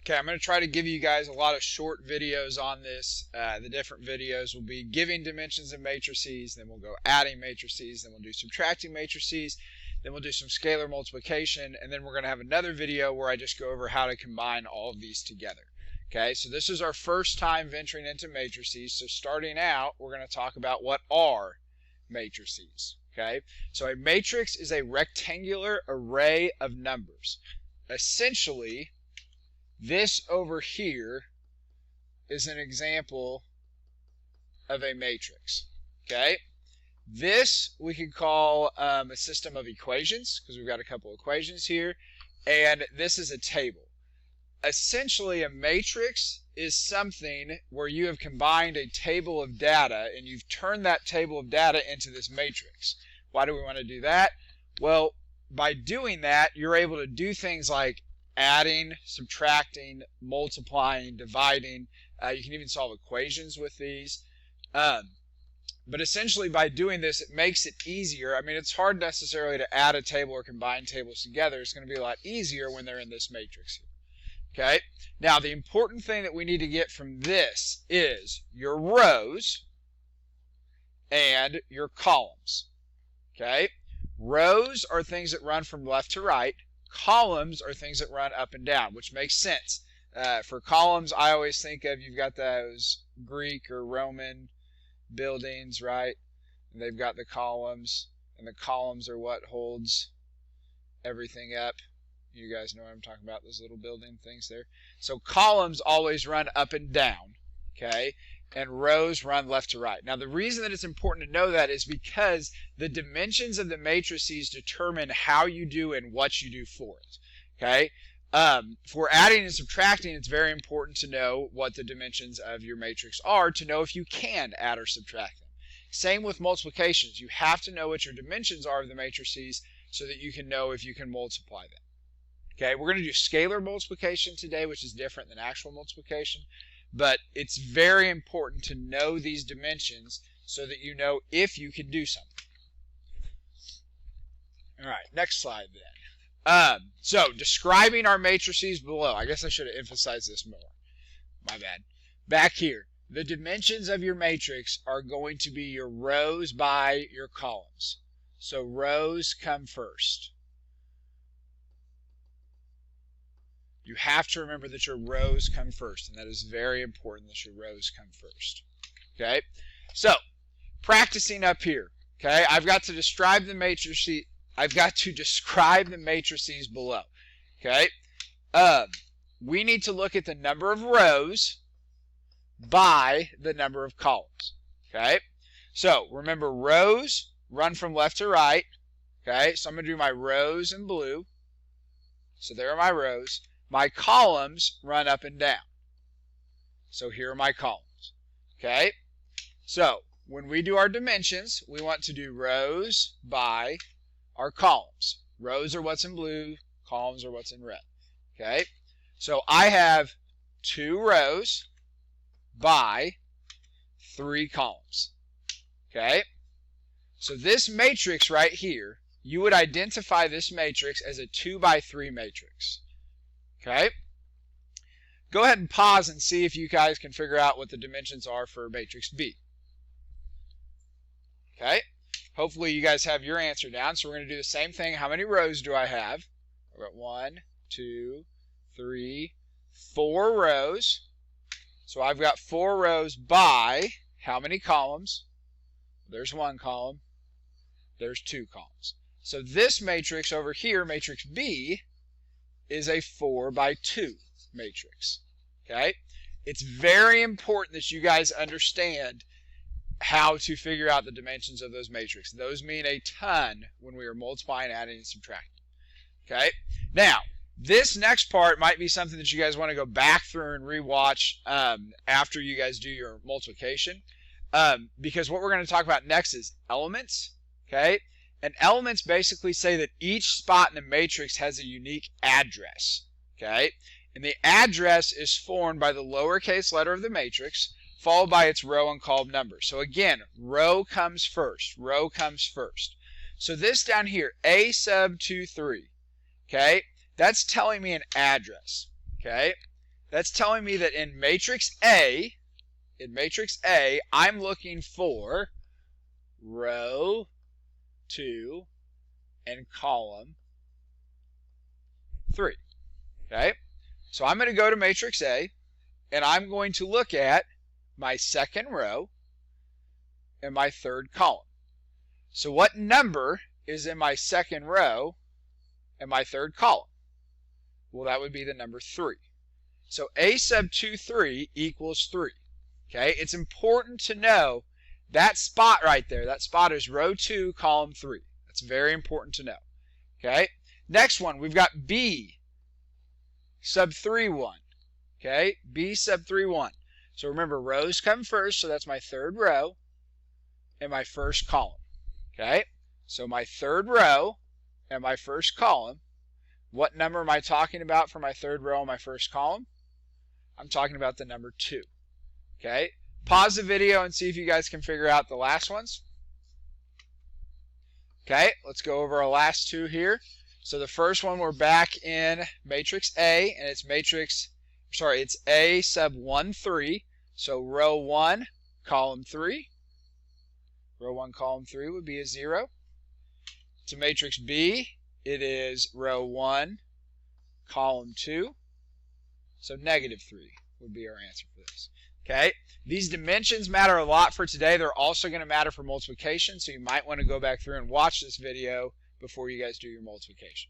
Okay, I'm going to try to give you guys a lot of short videos on this. The different videos will be giving dimensions of matrices, then we'll go adding matrices, then we'll do subtracting matrices, then we'll do some scalar multiplication, and then we're going to have another video where I just go over how to combine all of these together. Okay, so this is our first time venturing into matrices. So starting out, we're going to talk about what are matrices. Okay, so a matrix is a rectangular array of numbers. Essentially, this over here is an example of a matrix. Okay, this we could call a system of equations because we've got a couple equations here, and this is a table. Essentially, a matrix is something where you have combined a table of data and you've turned that table of data into this matrix. Why do we want to do that? Well, by doing that, you're able to do things like adding, subtracting, multiplying, dividing. You can even solve equations with these. But essentially, by doing this, it makes it easier. I mean, it's hard necessarily to add a table or combine tables together. It's going to be a lot easier when they're in this matrix here. Okay? Now, the important thing that we need to get from this is your rows and your columns. Okay? Rows are things that run from left to right. Columns are things that run up and down, which makes sense. For columns, I always think of, you've got those Greek or Roman buildings, right? And they've got the columns, and the columns are what holds everything up. You guys know what I'm talking about, those little building things there. So columns always run up and down, okay? And rows run left to right. Now, the reason that it's important to know that is because the dimensions of the matrices determine how you do and what you do for it, okay? For adding and subtracting, it's very important to know what the dimensions of your matrix are to know if you can add or subtract them. Same with multiplications. You have to know what your dimensions are of the matrices so that you can know if you can multiply them. Okay, we're going to do scalar multiplication today, which is different than actual multiplication. But it's very important to know these dimensions so that you know if you can do something. All right, next slide then. So, describing our matrices below. I guess I should have emphasized this more. My bad. Back here, the dimensions of your matrix are going to be your rows by your columns. So, rows come first. You have to remember that your rows come first, and that is very important that your rows come first. Okay? So, practicing up here. Okay? I've got to describe the matrices. I've got to describe the matrices below. Okay? We need to look at the number of rows by the number of columns. Okay? So, remember, rows run from left to right. Okay? So, I'm going to do my rows in blue. So, there are my rows. My columns run up and down. So here are my columns. Okay? So when we do our dimensions, we want to do rows by our columns. Rows are what's in blue, columns are what's in red. Okay? So I have 2 rows by 3 columns. Okay? So this matrix right here, you would identify this matrix as a 2 by 3 matrix. Okay? Go ahead and pause and see if you guys can figure out what the dimensions are for matrix B. Okay? Hopefully you guys have your answer down. So we're going to do the same thing. How many rows do I have? I've got 1, 2, 3, 4 rows. So I've got 4 rows by how many columns? There's 1 column. There's 2 columns. So this matrix over here, matrix B, is a 4 by 2 matrix. Okay? It's very important that you guys understand how to figure out the dimensions of those matrices. Those mean a ton when we are multiplying, adding, and subtracting. Okay? Now, this next part might be something that you guys want to go back through and rewatch after you guys do your multiplication. Because what we're going to talk about next is elements. Okay? And elements basically say that each spot in the matrix has a unique address. Okay? And the address is formed by the lowercase letter of the matrix, followed by its row and column number. So again, row comes first. Row comes first. So this down here, A sub 23, okay, that's telling me an address. Okay? That's telling me that in matrix A, I'm looking for row 2 and column 3. Okay? So I'm going to go to matrix A, and I'm going to look at my second row and my third column. So what number is in my second row and my third column? Well, that would be the number 3. So A sub 2, 3 equals 3. Okay? It's important to know that spot right there. That spot is row 2, column 3. That's very important to know. Okay? Next one, we've got B sub 3, 1. Okay? B sub 3, 1. So remember, rows come first, so that's my third row and my first column. Okay? So my third row and my first column, what number am I talking about for my third row and my first column? I'm talking about the number 2. Okay? Pause the video and see if you guys can figure out the last ones. Okay, let's go over our last two here. So the first one, we're back in matrix A, and it's it's A sub 1, 3. So row 1, column 3. Row 1, column 3 would be a 0. To matrix B, it is row 1, column 2. So negative 3 would be our answer for this. Okay, these dimensions matter a lot for today. They're also going to matter for multiplication, so you might want to go back through and watch this video before you guys do your multiplication.